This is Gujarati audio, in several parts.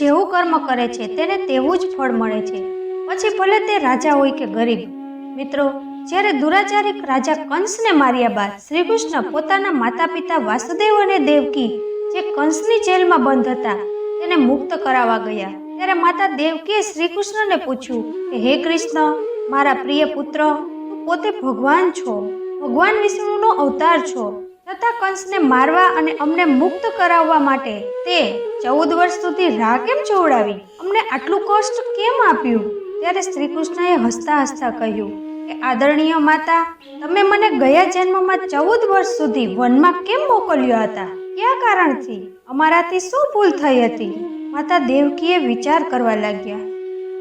જેવું કર્મ કરે છે તેને તેવું જ ફળ મળે છે, પછી ભલે તે રાજા હોય કે ગરીબ. મિત્રો, જ્યારે દુરાચારિક રાજા કંસને માર્યા બાદ શ્રી કૃષ્ણ પોતાના માતા પિતા વાસુદેવ અને દેવકી જે કંસની જેલમાં બંધ હતા તેને મુક્ત કરાવવા ગયા, ત્યારે માતા દેવકીએ શ્રી કૃષ્ણને પૂછ્યું કે હે કૃષ્ણ, મારા પ્રિય પુત્ર, તું પોતે ભગવાન છો, ભગવાન વિષ્ણુનો અવતાર છો, છતાં કંસને મારવા અને અમને મુક્ત કરાવવા માટે તે 14 વર્ષ સુધી રાહ કેમ જોવડાવી, અમને આટલું કષ્ટ કેમ આપ્યું? ત્યારે શ્રી કૃષ્ણએ હસતા હસતા કહ્યું કે આદરણીય માતા, તમે મને ગયા જન્મમાં 14 વર્ષ સુધી વનમાં કેમ મોકલ્યા હતા? કયા કારણથી? અમારાથી શું ભૂલ થઈ હતી? માતા દેવકીએ વિચાર કરવા લાગ્યા.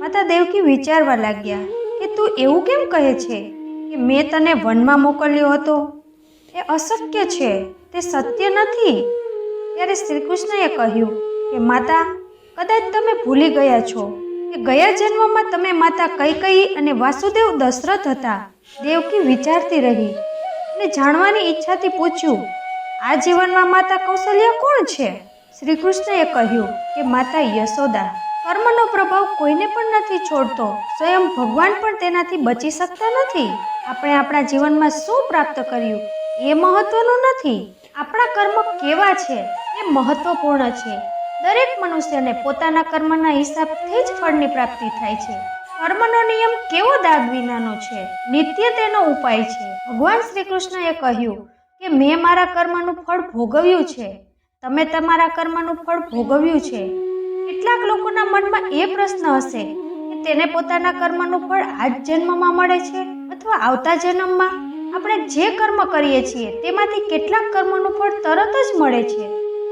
માતા દેવકી વિચારવા લાગ્યા કે તું એવું કેમ કહે છે કે મેં તને વનમાં મોકલ્યો હતો? એ અશક્ય છે, તે સત્ય નથી. ત્યારે શ્રી કૃષ્ણએ કહ્યું કે માતા, કદાચ તમે ભૂલી ગયા છો કે ગયા જન્મમાં તમે માતા કૈકેયી અને વાસુદેવ દશરથ હતા. દેવકી વિચારતી રહી અને જાણવાની ઈચ્છાથી પૂછ્યું, આ જીવનમાં માતા કૌશલ્યા કોણ છે? શ્રી કૃષ્ણએ કહ્યું કે માતા યશોદા. કર્મનો પ્રભાવ કોઈને પણ નથી છોડતો, સ્વયં ભગવાન પણ તેનાથી બચી શકતા નથી. આપણે આપણા જીવનમાં શું પ્રાપ્ત કર્યું એ મહત્વનું નથી, આપણા કર્મ કેવા છે એ મહત્વપૂર્ણ છે. દરેક મનુષ્યને પોતાના કર્મના હિસાબથી જ ફળની પ્રાપ્તિ થાય છે. કર્મનો નિયમ કેવો દાગ વિનાનો છે, નિત્ય તેનો ઉપાય છે. ભગવાન શ્રી કૃષ્ણએ કહ્યું કે મેં મારા કર્મનું ફળ ભોગવ્યું છે, તમે તમારા કર્મનું ફળ ભોગવ્યું છે. કેટલાક લોકોના મનમાં એ પ્રશ્ન હશે કે તેને પોતાના કર્મનું ફળ આ જ જન્મમાં મળે છે અથવા આવતા જન્મમાં. આપણે જે કર્મ કરીએ છીએ તેમાંથી કેટલાક કર્મનું ફળ તરત જ મળે છે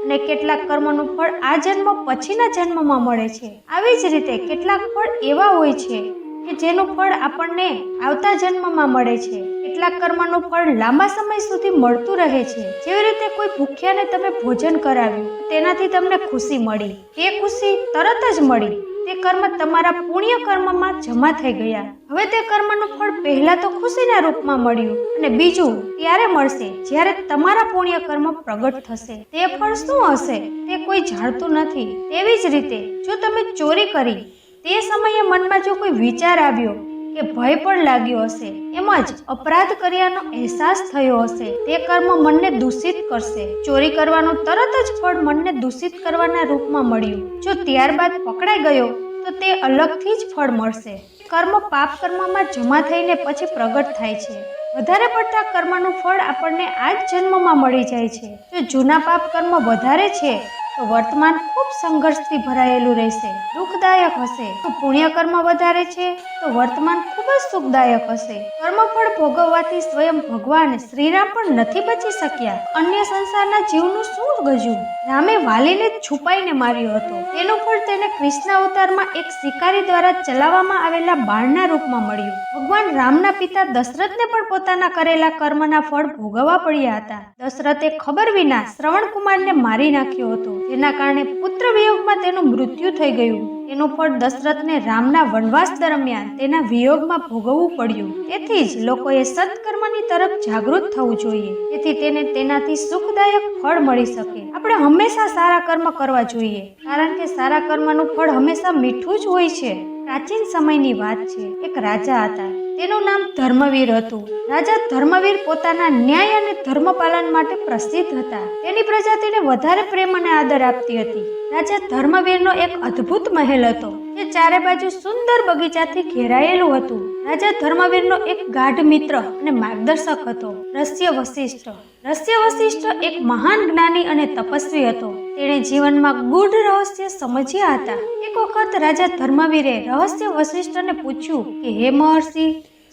અને કેટલાક કર્મનું ફળ આ જન્મ પછીના જન્મમાં મળે છે. આવી જ રીતે કેટલાક ફળ એવા હોય છે કે જેનું ફળ આપણને આવતા જન્મમાં મળે છે. કેટલાક કર્મનું ફળ લાંબા સમય સુધી મળતું રહે છે. જેવી રીતે કોઈ ભૂખ્યાને તમે ભોજન કરાવ્યું, તેનાથી તમને ખુશી મળી, તે ખુશી તરત જ મળી, તે કર્મ તમારા પુણ્ય કર્મમાં જમા થઈ ગયા. હવે તે કર્મનું ફળ પહેલા તો ખુશીના રૂપમાં મળ્યું અને બીજું ત્યારે મળશે જ્યારે તમારા પુણ્ય કર્મ પ્રગટ થશે. તે ફળ શું હશે તે કોઈ જાણતું નથી. તેવી જ રીતે જો તમે ચોરી કરી, તે સમયે મનમાં જો કોઈ વિચાર આવ્યો કે ભય પણ લાગ્યો હશે, એમ જ અપરાધ કર્યાનો અહેસાસ થયો હશે, તે કર્મ મનને દૂષિત કરશે. ચોરી કરવાનું તરત જ ફળ મનને દૂષિત કરવાના રૂપમાં મળ્યું. જો ત્યારબાદ પકડાઈ ગયો તો તે અલગથી જ ફળ મળશે. કર્મ પાપ કર્મમાં જમા થઈને પછી પ્રગટ થાય છે. વધારે પડતા કર્મનું ફળ આપણને આ જ જન્મમાં મળી જાય છે. જો જૂના પાપ કર્મ વધારે છે તો વર્તમાન ખૂબ સંઘર્ષથી ભરાયેલું રહેશે, દુઃખદાયક હશે. તો પુણ્ય કર્મ વધારે છે તો વર્તમાન ખૂબ જ સુખદાયક હશે. કર્મફળ ભોગવવાથી સ્વયં ભગવાન શ્રીરામ પણ નથી બચી શક્યા. અન્ય સંસારના જીવનું શું ગજું? રામે વાલીને છુપાઈને માર્યો હતો. તેનું ફળ તેને કૃષ્ણ અવતારમાં એક શિકારી દ્વારા ચલાવવામાં આવેલા બાણના રૂપમાં મળ્યું. ભગવાન રામના પિતા દશરથને પણ પોતાના કરેલા કર્મના ફળ ભોગવવા પડ્યા હતા. દશરથે ખબર વિના શ્રવણકુમારને મારી નાખ્યો હતો, જેના કારણે પુત્ર વિયોગમાં તેનું મૃત્યુ થઈ ગયું. તેનું ફળ દશરથને રામના વનવાસ દરમિયાન તેના વિયોગમાં ભોગવવું પડ્યું. તેથી જ લોકોએ સત્કર્મની તરફ જાગૃત થવું જોઈએ, જેથી તેને તેનાથી સુખદાયક ફળ મળી શકે. આપણે હંમેશા સારા કર્મ કરવા જોઈએ, કારણ કે સારા કર્મનું ફળ હંમેશા મીઠું જ હોય છે. પ્રાચીન સમયની વાત છે. એક રાજા હતા, તેનું નામ ધર્મવીર હતું. રાજા ધર્મવીર પોતાના ન્યાય અને ધર્મ પાલન માટે પ્રસિદ્ધ હતા. તેની પ્રજા તેને વધારે પ્રેમ અને આદર આપતી હતી. રાજા ધર્મવીરનો એક અદ્ભુત મહેલ હતો, જે ચારે બાજુ સુંદર બગીચાથી ઘેરાયેલું હતું. રાજા ધર્મવીરનો એક ગાઢ મિત્ર અને માર્ગદર્શક હતો, ઋષિ વશિષ્ઠ. ઋષિ વશિષ્ઠ એક મહાન જ્ઞાની અને તપસ્વી હતો. તેણે જીવનમાં ગૂઢ રહસ્ય સમજ્યા હતા. એક વખત રાજા ધર્મવીરે રહસ્ય વશિષ્ઠને પૂછ્યું કે હે મહર્ષિ,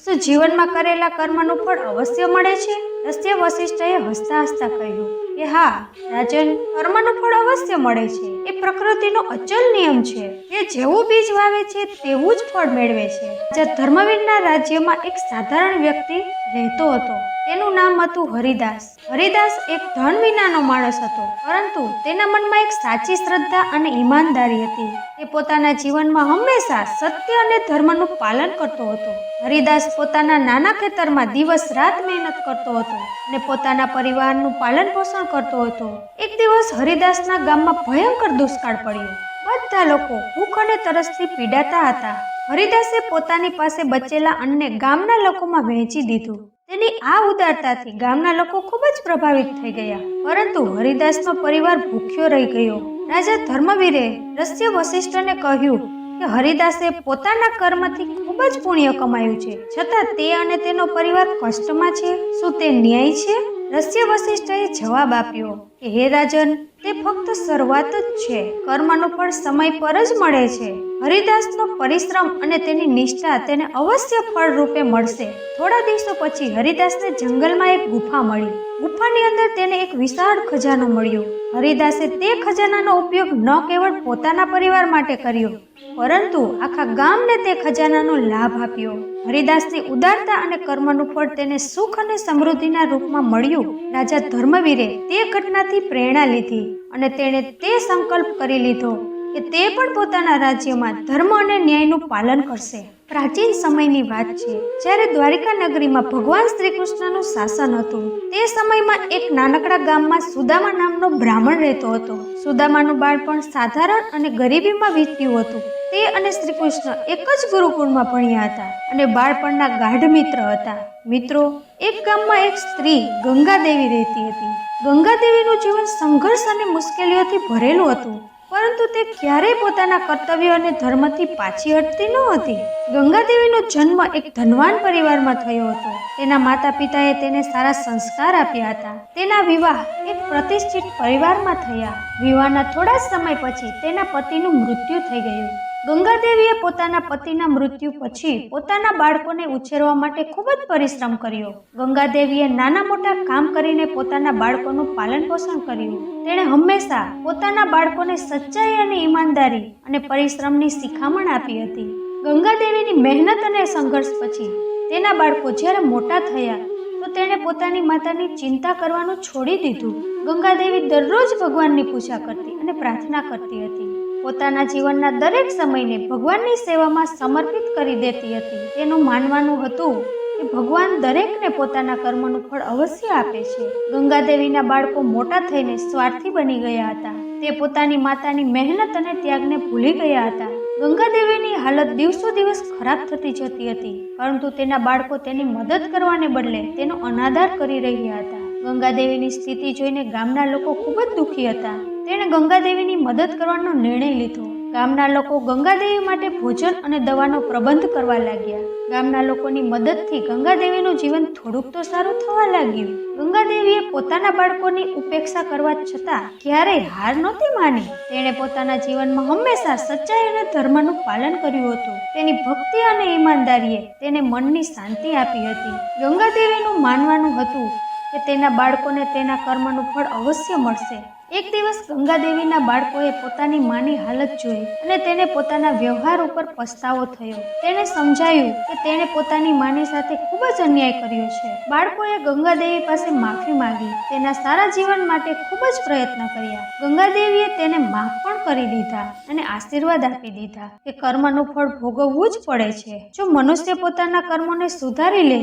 શું જીવનમાં કરેલા કર્મનું ફળ અવશ્ય મળે છે? ઋષિ વશિષ્ઠએ હસતા હસતા કહ્યું કે હા રાજન, કર્મનું ફળ અવશ્ય મળે છે. એ પ્રકૃતિનો અચલ નિયમ છે. એ જેવું બીજ વાવે છે તેવું જ ફળ મેળવે છે. રાજા ધર્મવીરના રાજ્યમાં એક સાધારણ વ્યક્તિ રહેતો હતો. તેનું નામ હતું હરિદાસ. હરિદાસ એક ધન વિનાનો માણસ હતો, પરંતુ તેના મનમાં એક સાચી શ્રદ્ધા અને ઈમાનદારી હતી. તે પોતાના જીવનમાં હંમેશા સત્ય અને ધર્મનું પાલન કરતો હતો. હરિદાસ પોતાના નાના ખેતરમાં દિવસ રાત મહેનત કરતો હતો અને પોતાના પરિવારનું પાલન પોષણ કરતો હતો. એક દિવસ હરિદાસના ગામમાં ભયંકર દુષ્કાળ પડ્યો. બધા લોકો ભૂખ અને તરસથી પીડાતા હતા. હરિદાસે પોતાની પાસે બચેલા અન્નને ગામના લોકોમાં વહેંચી દીધું. તેની આ ઉદારતાથી ગામના લોકો ખૂબ જ પ્રભાવિત થઈ ગયા. પરંતુ હરિદાસનો પરિવાર ભૂખ્યો રહી ગયો. રાજા ધર્મવીરે ઋષિ વશિષ્ઠને કહ્યું કે હરિદાસે પોતાના કર્મથી ખૂબ જ પુણ્ય કમાયું છે, છતાં તે અને તેનો પરિવાર કષ્ટમાં છે. શું તે ન્યાય છે? ઋષિ વશિષ્ઠએ જવાબ આપ્યો કે હે રાજન, તે ફક્ત શરૂઆત જ છે. કર્મનું ફળ સમય પર જ મળે છે. હરિદાસનો પરિશ્રમ અને તેની નિષ્ઠા તેને અવશ્ય ફળ રૂપે મળશે. થોડા દિવસો પછી હરિદાસને જંગલમાં એક ગુફા મળી. ગુફાની અંદર તેને એક વિશાળ ખજાનો મળ્યો. હરિદાસે તે ખજાનાનો ઉપયોગ ન કેવળ પોતાના પરિવાર માટે કર્યો, પરંતુ આખા ગામને તે ખજાનાનો લાભ આપ્યો. હરિદાસની ઉદારતા અને કર્મનું ફળ તેને સુખ અને સમૃદ્ધિના રૂપમાં મળ્યું. રાજા ધર્મવીરે તે ઘટનાથી પ્રેરણા લીધી અને તેણે તે સંકલ્પ કરી લીધો કે તે પણ પોતાના રાજ્યમાં ધર્મ અને ન્યાયનું પાલન કરશે. પ્રાચીન સમયની વાત છે, જ્યારે દ્વારિકા નગરીમાં ભગવાન શ્રી કૃષ્ણનું શાસન હતું. તે સમયમાં એક નાનકડા ગામમાં સુદામા નામનો બ્રાહ્મણ રહેતો હતો. સુદામાનું બાળપણ સાધારણ અને ગરીબીમાં વીત્યું હતું. તે અને શ્રી કૃષ્ણ એક જ ગુરુકુળમાં ભણ્યા હતા અને બાળપણના ગાઢ મિત્ર હતા. મિત્રો, એક ગામમાં એક સ્ત્રી ગંગાદેવી રહેતી હતી. ગંગાદેવીનું જીવન સંઘર્ષ અને મુશ્કેલીઓથી ભરેલું હતું, પરંતુ તે ક્યારેય પોતાના કર્તવ્યો અને ધર્મથી પાછી હટતી ન હતી. ગંગાદેવીનો જન્મ એક ધનવાન પરિવારમાં થયો હતો. તેના માતા પિતાએ તેને સારા સંસ્કાર આપ્યા હતા. તેના વિવાહ એક પ્રતિષ્ઠિત પરિવારમાં થયા. વિવાહના થોડા સમય પછી તેના પતિનું મૃત્યુ થઈ ગયું. ગંગાદેવીએ પોતાના પતિના મૃત્યુ પછી પોતાના બાળકોને ઉછેરવા માટે ખૂબ જ પરિશ્રમ કર્યો. ગંગાદેવીએ નાના મોટા કામ કરીને પોતાના બાળકોનું પાલન પોષણ કર્યું. તેણે હંમેશા પોતાના બાળકોને સચ્ચાઈ અને ઈમાનદારી અને પરિશ્રમની શિખામણ આપી હતી. ગંગાદેવીની મહેનત અને સંઘર્ષ પછી તેના બાળકો જ્યારે મોટા થયા તો તેણે પોતાની માતાની ચિંતા કરવાનું છોડી દીધું. ગંગાદેવી દરરોજ ભગવાનની પૂજા કરતી અને પ્રાર્થના કરતી હતી. પોતાના જીવનના દરેક સમયને ભગવાનની સેવામાં સમર્પિત કરી દેતી હતી. તેનું માનવાનું હતું કે ભગવાન દરેકને પોતાના કર્મનું ફળ અવશ્ય આપે છે. ગંગાદેવીના બાળકો મોટા થઈને સ્વાર્થી બની ગયા હતા. તે પોતાની માતાની મહેનત અને ત્યાગને ભૂલી ગયા હતા. ગંગાદેવીની હાલત દિવસો દિવસ ખરાબ થતી જતી હતી, પરંતુ તેના બાળકો તેની મદદ કરવાને બદલે તેનો અનાદર કરી રહ્યા હતા. ગંગાદેવીની સ્થિતિ જોઈને ગામના લોકો ખૂબ જ દુઃખી હતા. તેણે ગંગાદેવીની મદદ કરવાનો નિર્ણય લીધો. ગામના લોકો ગંગાદેવી માટે ભોજન અને દવાનો પ્રબંધ કરવા લાગ્યા. ગામના લોકોની મદદથી ગંગાદેવીનું જીવન થોડુંક તો સારું થવા લાગ્યું. ગંગાદેવીએ પોતાના બાળકોની ઉપેક્ષા કરવા છતાં ક્યારેય હાર નહોતી માની. તેણે પોતાના જીવનમાં હંમેશા સચ્ચાઈ અને ધર્મનું પાલન કર્યું હતું. તેની ભક્તિ અને ઈમાનદારીએ તેને મનની શાંતિ આપી હતી. ગંગાદેવીનું માનવાનું હતું કે તેના બાળકોને તેના કર્મનું ફળ અવશ્ય મળશે. એક દિવસ ગંગાદેવીના બાળકોએ પોતાની માની હાલત જોઈ અને તેને પોતાના વ્યવહાર ઉપર પસ્તાવો થયો. તેણે સમજાયું કે તેણે પોતાની માની સાથે ખૂબ જ અન્યાય કર્યો છે. બાળકોએ ગંગાદેવી પાસે માફી માંગી. તેના સારા જીવન માટે ખૂબ જ પ્રયત્ન કર્યા. ગંગાદેવીએ તેને માફ પણ કરી દીધા અને આશીર્વાદ આપી દીધા કે કર્મનું ફળ ભોગવવું જ પડે છે. જો મનુષ્ય પોતાના કર્મોને સુધારી લે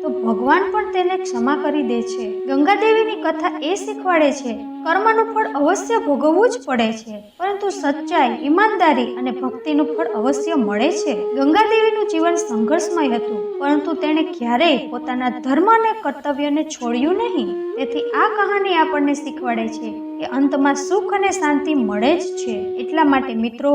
તો ભગવાન પણ તેને ક્ષમા કરી દે છે. ગંગાદેવીની કથા એ શીખવાડે છે કર્મનું ફળ અવશ્ય ભોગવવું જ પડે છે, પરંતુ સચ્ચાઈ, ઈમાનદારી અને ભક્તિનું ફળ અવશ્ય મળે છે. ગંગાદેવીનું જીવન સંઘર્ષમય હતું, પરંતુ તેણે ક્યારેય પોતાના ધર્મ અને કર્તવ્યને છોડ્યું નહીં. તેથી આ કહાની આપણને શીખવાડે છે કે અંતમાં સુખ અને શાંતિ મળે જ છે. એટલા માટે મિત્રો,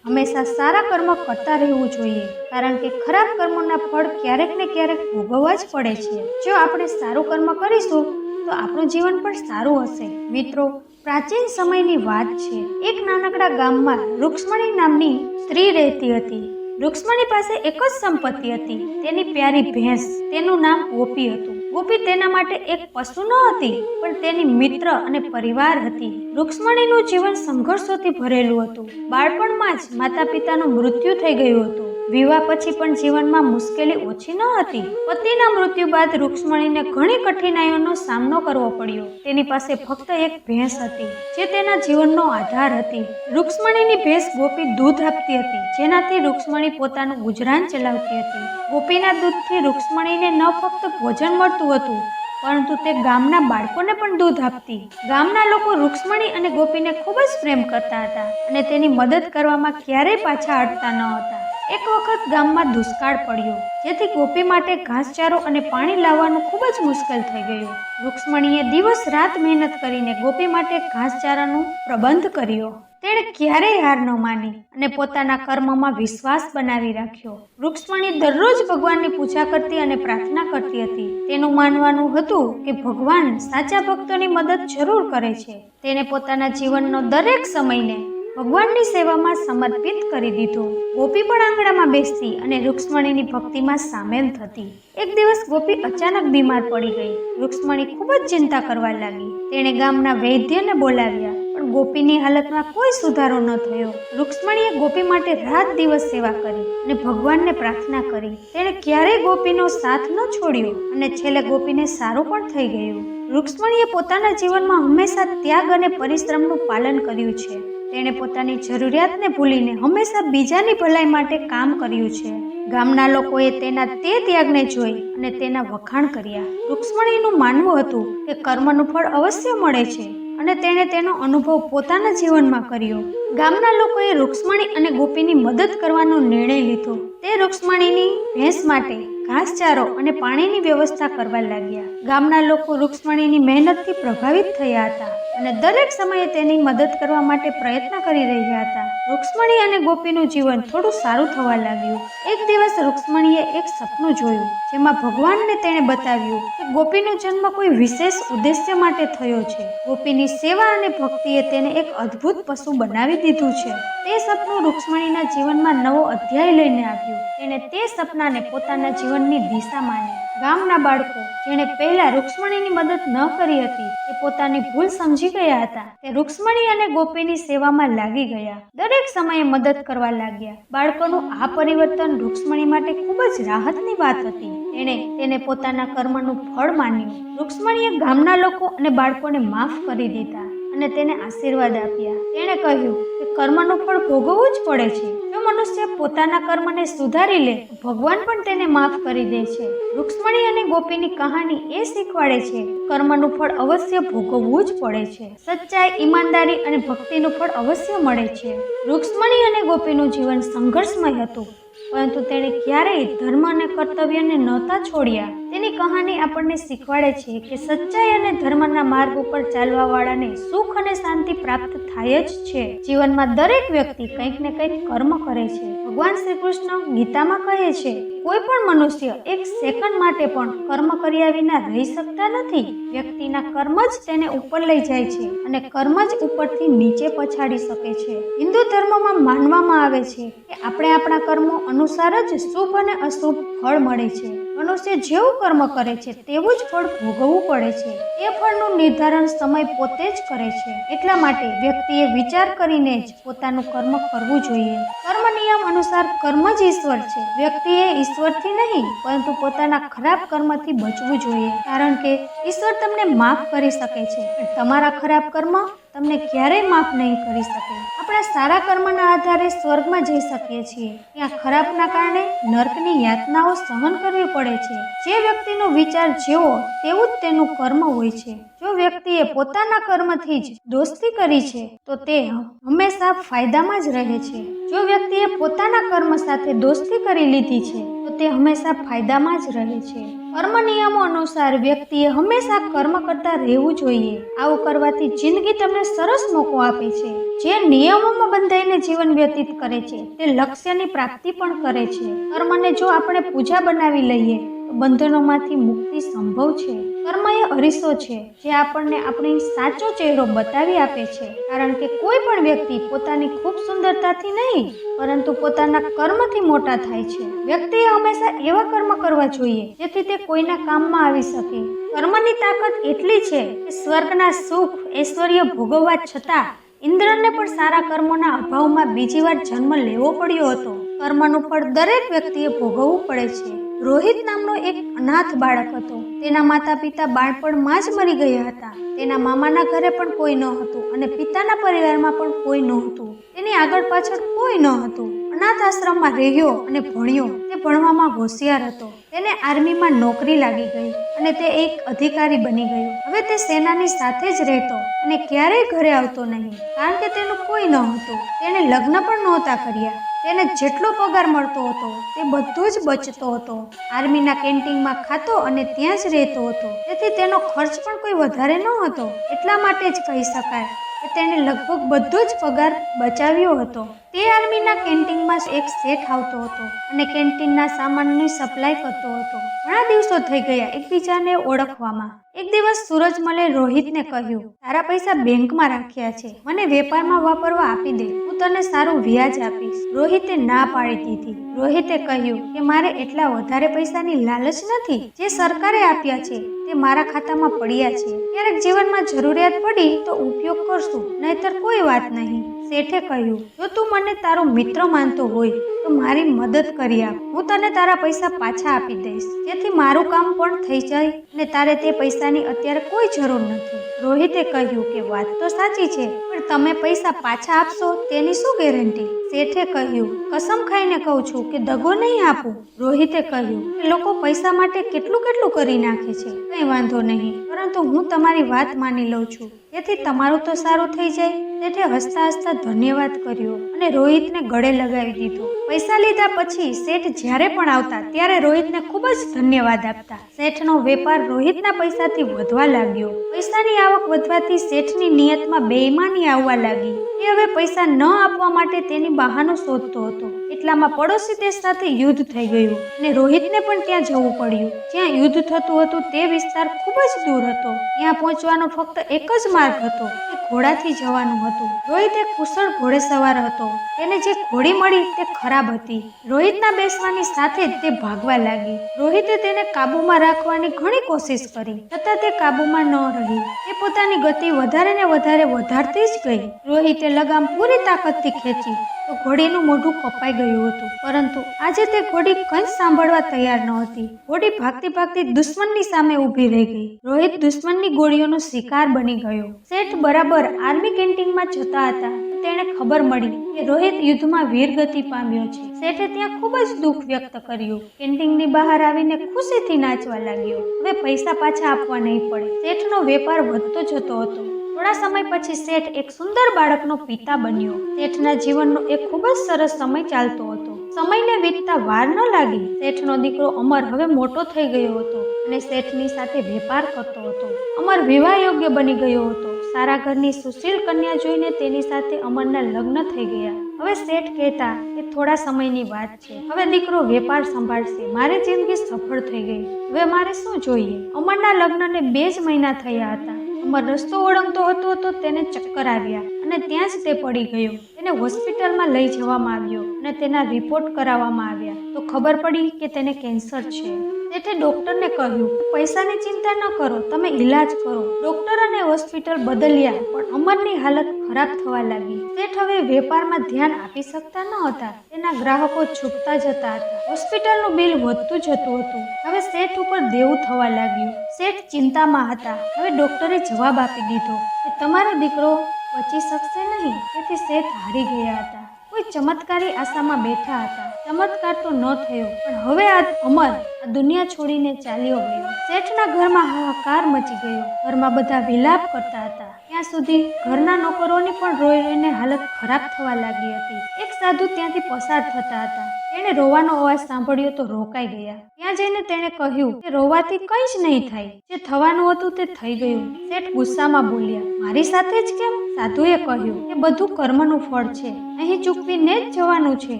હંમેશા સારા કર્મ કરતા રહેવું જોઈએ, કારણ કે ખરાબ કર્મોના ફળ ક્યારેક ને ક્યારેક ભોગવવા જ પડે છે. જો આપણે સારું કર્મ કરીશું તો આપણું જીવન પણ સારું હશે. મિત્રો, પ્રાચીન સમયની વાત છે. એક નાનકડા ગામમાં રૂક્ષ્મણી નામની સ્ત્રી રહેતી હતી. રૂક્ષ્મણી પાસે એક જ સંપત્તિ હતી, તેની પ્યારી ભેંસ. તેનું નામ ગોપી હતું. ગોપી તેના માટે એક પશુ ન હતી, પણ તેની મિત્ર અને પરિવાર હતી. રૂક્ષ્મણીનું જીવન સંઘર્ષોથી ભરેલું હતું. બાળપણમાં જ માતા પિતાનું મૃત્યુ થઈ ગયું હતું. વિવાહ પછી પણ જીવનમાં મુશ્કેલી ઓછી ન હતી. પતિના મૃત્યુ બાદ રૂક્ષ્મણીને ઘણી કઠિનાઈઓનો સામનો કરવો પડ્યો. તેની પાસે ફક્ત એક ભેંસ હતી, જે તેના જીવનનો આધાર હતી. રૂક્ષ્મણીની ભેંસ ગોપી દૂધ આપતી હતી, જેનાથી રૂક્ષ્મણી પોતાનું ગુજરાન ચલાવતી હતી. ગોપીના દૂધથી રૂક્ષ્મણીને ન ફક્ત ભોજન મળતું હતું, પરંતુ તે ગામના બાળકોને પણ દૂધ આપતી. ગામના લોકો રૂક્ષ્મણી અને ગોપીને ખૂબ જ પ્રેમ કરતા હતા અને તેની મદદ કરવામાં ક્યારેય પાછા હટતા ન હતા. એક વખત ગામમાં દુષ્કાળ પડ્યો, જેથી ગોપી માટે ઘાસચારો અને પાણી લાવવાનું ખૂબ જ મુશ્કેલ થઈ ગયું. રૂક્ષ્મણીએ દિવસ રાત મહેનત કરીને ગોપી માટે ઘાસચારાનો પ્રબંધ કર્યો. તેણે ક્યારેય હાર ન માની અને પોતાના કર્મમાં વિશ્વાસ બનાવી રાખ્યો. રૂક્ષ્મણી દરરોજ ભગવાનની પૂજા કરતી અને પ્રાર્થના કરતી હતી. તેનું માનવાનું હતું કે ભગવાન સાચા ભક્તોની મદદ જરૂર કરે છે. તેણે પોતાના જીવનનો દરેક સમયને ભગવાનની સેવામાં સમર્પિત કરી દીધો. ગોપી પણ આંગણામાં બેસતી અને રૂક્ષ્મણીની ભક્તિમાં સામેલ થતી. એક દિવસ ગોપી અચાનક બીમાર પડી ગઈ. રૂક્ષ્મણી ખૂબ જ ચિંતા કરવા લાગી. તેણે ગામના વૈદ્યને બોલાવ્યા, પણ ગોપીની હાલતમાં કોઈ સુધારો ન થયો. રૂક્ષ્મણીએ ગોપી માટે રાત દિવસ સેવા કરી અને ભગવાનને પ્રાર્થના કરી. તેણે ક્યારેય ગોપીનો સાથ ન છોડ્યો અને છેલ્લે ગોપીને સારું પણ થઈ ગયું. રૂક્ષ્મણીએ પોતાના જીવનમાં હંમેશા ત્યાગ અને પરિશ્રમનું પાલન કર્યું છે. તેણે પોતાની જરૂરિયાતને ભૂલીને હંમેશા બીજાની ભલાઈ માટે કામ કર્યું છે. ગામના લોકોએ તેના તે ત્યાગને જોઈ અને તેના વખાણ કર્યા. રૂક્ષ્મણીનું માનવું હતું કે કર્મનું ફળ અવશ્ય મળે છે અને તેણે તેનો અનુભવ પોતાના જીવનમાં કર્યો. ગામના લોકોએ રૂક્ષ્મણી અને ગોપીની મદદ કરવાનો નિર્ણય લીધો. તે રૂક્ષ્મણીની ભેંસ માટે ઘાસચારો અને પાણીની વ્યવસ્થા કરવા લાગ્યા. ગામના લોકો રૂક્ષ્મણીની મહેનતથી પ્રભાવિત થયા હતા અને દરેક સમયે તેની મદદ કરવા માટે પ્રયત્ન કરી રહ્યા હતા. રૂક્ષ્મણી અને ગોપીનું જીવન થોડું સારું થવા લાગ્યું. એક દિવસ રૂક્ષ્મણીએ એક સપનું જોયું, જેમાં ભગવાનને તેણે બતાવ્યું કે ગોપીનો જન્મ કોઈ વિશેષ ઉદ્દેશ્ય માટે થયો છે. ગોપીની સેવા અને ભક્તિએ તેને એક અદ્ભુત પશુ બનાવી દીધું છે. તે સપનું રૂક્ષ્મણીના જીવનમાં નવો અધ્યાય લઈને આવ્યું. તેણે તે સપનાને પોતાના જીવનની દિશા માની. ગામના બાળકો જેણે પહેલા રૂક્ષ્મણીની મદદ ન કરી હતી, તે પોતાની ભૂલ સમજી ગયા હતા. તે રૂક્ષ્મણી અને ગોપીની સેવામાં લાગી ગયા. દરેક સમયે મદદ કરવા લાગ્યા. બાળકોનું આ પરિવર્તન રૂક્ષ્મણી માટે ખૂબ જ રાહતની વાત હતી. તેણે તેને પોતાના કર્મનું ફળ માન્યું. રૂક્ષ્મણીએ ગામના લોકો અને બાળકોને માફ કરી દીધા અને તેને આશીર્વાદ આપ્યા. તેણે કહ્યું કે કર્મનું ફળ ભોગવવું જ પડે છે. જો મનુષ્ય પોતાના કર્મને સુધારી લે, ભગવાન પણ તેને માફ કરી દે છે. રૂક્ષ્મણી અને ગોપીની કહાની એ શીખવાડે છે કર્મનું ફળ અવશ્ય ભોગવવું જ પડે છે. સચ્ચાઈ, ઈમાનદારી અને ભક્તિનું ફળ અવશ્ય મળે છે. રૂક્ષ્મણી અને ગોપીનું જીવન સંઘર્ષમય હતું, પરંતુ તેણે ક્યારેય ધર્મ અને કર્તવ્યને નહોતા છોડ્યા. તેની કહાની આપણને શીખવાડે છે કે સચ્ચાઈ અને ધર્મના માર્ગ ઉપર ચાલવા વાળાને સુખ અને શાંતિ પ્રાપ્ત થાય જ છે. જીવનમાં દરેક વ્યક્તિ કંઈક ને કંઈક કર્મ કરે છે. ભગવાન શ્રી કૃષ્ણ ગીતામાં કહે છે, કોઈ પણ મનુષ્ય એક સેકન્ડ માટે પણ કર્મ કર્યા વિના રહી શકતા નથી. વ્યક્તિના કર્મ જ તેને ઉપર લઈ જાય છે અને કર્મ જ ઉપરથી નીચે પછાડી શકે છે. હિન્દુ ધર્મમાં માનવામાં આવે છે કે આપણે આપણા કર્મો અનુસાર જ શુભ અને અશુભ ફળ મળે છે. મનુષ્ય જેવું કર્મ કરે છે તેવું જ ફળ ભોગવવું પડે છે. એ ફળનું નિર્ધારણ સમય પોતે જ કરે છે. એટલા માટે વ્યક્તિએ વિચાર કરીને જ પોતાનું કર્મ કરવું જોઈએ. કર્મ નિયમ અનુસાર કર્મ જ ઈશ્વર છે. વ્યક્તિએ ઈશ્વરથી નહીં, પરંતુ પોતાના ખરાબ કર્મથી બચવું જોઈએ, કારણ કે ઈશ્વર તમને માફ કરી શકે છે, પણ તમારા ખરાબ કર્મ તમને ક્યારેય માફ નહીં કરી શકે. આપણા સારા કર્મના આધારે સ્વર્ગમાં જઈ શકીએ છીએ, ત્યાં ખરાબના કારણે નર્કની યાતનાઓ સહન કરવી પડે છે. જે વ્યક્તિનો વિચાર જેવો તેવું જ તેનું કર્મ હોય છે. જો વ્યક્તિએ પોતાના કર્મથી જ દોસ્તી કરી છે તો તે હંમેશા ફાયદામાં જ રહે છે. જો વ્યક્તિએ પોતાના કર્મ સાથે દોસ્તી કરી લીધી છે તો તે હંમેશા ફાયદામાં જ રહે છે. કર્મ નિયમો અનુસાર વ્યક્તિએ હંમેશા કર્મ કરતા રહેવું જોઈએ. આવું કરવાથી જિંદગી તમને સરસ મોકો આપે છે. જે નિયમોમાં બંધાઈને જીવન વ્યતીત કરે છે તે લક્ષ્યની પ્રાપ્તિ પણ કરે છે. કર્મને જો આપણે પૂજા બનાવી લઈએ તો બંધનોમાંથી મુક્તિ સંભવ છે. કર્મ એ અરીસો છે જે આપણને આપણી સાચો ચહેરો બતાવી આપે છે, કારણ કે કોઈ પણ વ્યક્તિ પોતાની ખૂબ સુંદરતાથી નહીં, પરંતુ પોતાના કર્મથી મોટા થાય છે. વ્યક્તિએ હંમેશા એવા કર્મ કરવા જોઈએ જેથી તે કોઈના કામમાં આવી શકે. કર્મની તાકાત એટલી છે કે સ્વર્ગના સુખ ઐશ્વર્ય ભોગવવા છતાં ઇન્દ્રને પણ સારા કર્મોના અભાવમાં બીજી વાર જન્મ લેવો પડ્યો હતો. કર્મનું ફળ દરેક વ્યક્તિએ ભોગવવું પડે છે. રોહિત નામનો એક અનાથ બાળક હતો. તેના માતા પિતા બાળપણમાં જ મરી ગયા હતા. તેના મામાના ઘરે પણ કોઈ ન હતું અને પિતાના પરિવારમાં પણ કોઈ નહોતું. તેની આગળ પાછળ કોઈ ન હતું. અનાથ આશ્રમમાં રહ્યો અને ભણ્યો. તે ભણવામાં હોશિયાર હતો. તેને આર્મીમાં નોકરી લાગી ગઈ અને તે એક અધિકારી બની ગયો. હવે તે સેનાની સાથે જ રહેતો અને ક્યારેય ઘરે આવતો નહીં, કારણ કે તેનું કોઈ ન હતું. તેણે લગ્ન પણ નહોતા કર્યા. તેને જેટલો પગાર મળતો હતો તે બધું જ બચતો હતો. આર્મીના કેન્ટીનમાં ખાતો અને ત્યાં જ રહેતો હતો. તેથી તેનો ખર્ચ પણ કોઈ વધારે ન હતો. એટલા માટે જ કહી શકાય કે તેણે લગભગ બધો જ પગાર બચાવ્યો હતો. તે આર્મીના કેન્ટીનમાં એક શેઠ આવતો હતો અને કેન્ટીનના સામાનની સપ્લાય કરતો હતો. ઘણા દિવસો થઈ ગયા એકબીજાને ઓળખવામાં. એક દિવસ સૂરજમલે રોહિતને કહ્યું, તારા પૈસા બેંકમાં રાખ્યા છે, મને વેપારમાં વાપરવા આપી દે, હું તને સારું વ્યાજ આપીશ. રોહિતે ના પાડી દીધી. રોહિતે કહ્યું કે મારે એટલા વધારે પૈસાની લાલચ નથી. જે સરકારે આપ્યા છે તે મારા ખાતામાં પડ્યા છે. ક્યારેક જીવનમાં જરૂરિયાત પડી તો ઉપયોગ કરશું, નહીતર કોઈ વાત નહીં. શેઠે કહ્યું, જો તું મને તારો મિત્ર માનતો હોય તો મારી મદદ કરી આપ. હું તને તારા પૈસા પાછા આપી દઈશ, જેથી મારું કામ પણ થઈ જાય અને તારે તે પૈસાની અત્યારે કોઈ જરૂર નથી. રોહિતે કહ્યું કે વાત તો સાચી છે, પણ તમે પૈસા પાછા આપશો તેની શું ગેરંટી? શેઠે કહ્યું, કસમ ખાઈને કહું છું કે દગો નહીં આપું. રોહિતે કહ્યું કે લોકો પૈસા માટે કેટલું કેટલું કરી નાખે છે. કંઈ વાંધો નહીં, પરંતુ હું તમારી વાત માની લઉં છું, જેથી તમારું તો સારું થઈ જાય. શેઠે હસતા હસતા ધન્યવાદ કર્યો અને રોહિતને ગળે લગાવી દીધો. પૈસા લીધા પછી શેઠ જ્યારે પણ આવતા ત્યારે રોહિતને ખૂબ જ ધન્યવાદ આપતા. શેઠનો વેપાર રોહિતના પૈસાથી વધવા લાગ્યો. પૈસાની આવક વધવાથી શેઠની નિયતમાં બેઈમાની આવવા લાગી. એ હવે પૈસા ન આપવા માટે તેની બહાનો શોધતો હતો. એટલામાં પડોશી દેશ સાથે યુદ્ધ થઈ ગયું અને રોહિતને પણ ત્યાં જવું પડ્યું. જ્યાં યુદ્ધ થતું હતું તે વિસ્તાર ખૂબ જ દૂર હતો. ત્યાં પહોંચવાનો ફક્ત એક જ માર્ગ હતો, ઘોડાથી જવાનું હતું. રોહિત એક કુશળ ઘોડેસવાર હતો. તેને જે ઘોડી મળી તે ખરાબ હતી. રોહિતના બેસવાની સાથે જ તે ભાગવા લાગી. રોહિતે તેને કાબૂમાં રાખવાની ઘણી કોશિશ કરી, છતાં તે કાબૂમાં ન રહી. તે પોતાની ગતિ વધારે ને વધારે વધારતી જ ગઈ. રોહિતે લગામ પૂરી તાકાતથી ખેંચી તો ઘોડીનું મોઢું કપાઈ ગયું હતું. પરંતુ આજે તે ઘોડી કંઈ સાંભળવા તૈયાર ન હતી. ઘોડી ભાગતી ભાગતી દુશ્મનની સામે ઊભી રહી ગઈ. રોહિત દુશ્મનની ગોળીઓનો શિકાર બની ગયો. શેઠ બરાબર આર્મી કેન્ટીનમાં જતા હતા. તેણે ખબર મળી કે રોહિત યુદ્ધમાં વીરગતિ પામ્યો છે. શેઠે ત્યાં ખૂબ જ દુઃખ વ્યક્ત કર્યું. કેન્ટીનની બહાર આવીને ખુશીથી નાચવા લાગ્યો. હવે પૈસા પાછા આપવા નહીં પડે. શેઠનો વેપાર વધતો જતો હતો. થોડા સમય પછી શેઠ એક સુંદર બાળકનો પિતા બન્યો. શેઠના જીવનનો એક ખૂબ જ સરસ સમય ચાલતો હતો. સમયને વીતતા વાર ન લાગી. શેઠનો દીકરો અમર હવે મોટો થઈ ગયો હતો અને શેઠની સાથે વેપાર કરતો હતો. અમર વિવાહ યોગ્ય બની ગયો હતો. સારા ઘરની સુશીલ કન્યા જોઈને તેની સાથે અમરના લગ્ન થઈ ગયા. હવે શેઠ કહેતા કે થોડા સમયની વાત છે, હવે દીકરો વેપાર સંભાળશે, મારી જિંદગી સફળ થઈ ગઈ, હવે મારે શું જોઈએ? અમરના લગ્નને 2 જ મહિના થયા હતા. અમર રસ્તો ઓળંગતો હતો તો તેને ચક્કર આવ્યા અને ત્યાં જ તે પડી ગયો. તેને હોસ્પિટલમાં લઈ જવામાં આવ્યો અને તેના રિપોર્ટ કરાવવામાં આવ્યા તો ખબર પડી કે તેને કેન્સર છે. શેઠે ડોક્ટરને કહ્યું, પૈસાની ચિંતા ન કરો, તમે ઈલાજ કરો. ડોક્ટર અને હોસ્પિટલ બદલ્યા, પણ અમરની હાલત ખરાબ થવા લાગી. શેઠ હવે વેપારમાં ધ્યાન આપી શકતા ન હતા. તેના ગ્રાહકો છૂટતા જતા હતા. હોસ્પિટલનું બિલ વધતું જતું હતું. હવે શેઠ ઉપર દેવું થવા લાગ્યું. શેઠ ચિંતામાં હતા. હવે ડોક્ટરે જવાબ આપી દીધો કે તમારો દીકરો બચી શકશે નહીં. તેથી શેઠ હારી ગયા હતા. કોઈ ચમત્કારી આશામાં બેઠા હતા. ચમત્કાર તો ન થયો, પણ હવે આ અમર આ દુનિયા છોડીને ચાલ્યો ગયો. શેઠના ઘરમાં હાહાકાર મચી ગયો. ઘરમાં બધા વિલાપ કરતા હતા. ત્યાં સુધી ઘરના નોકરોની પણ રોઈ રોઈને હાલત ખરાબ થવા લાગી હતી. એક સાધુ ત્યાંથી પસાર થતા હતા. તેણે રોવાનો અવાજ સાંભળ્યો તો રોકાઈ ગયા. ત્યાં જઈને તેણે કહ્યું કે રોવાથી કંઈ જ નહીં થાય, જે થવાનું હતું તે થઈ ગયું. શેઠ ગુસ્સામાં બોલ્યા, મારી સાથે જ કેમ? સાધુએ કહ્યું કે બધું કર્મનું ફળ છે, અહીં ચૂકવીને જ જવાનું છે.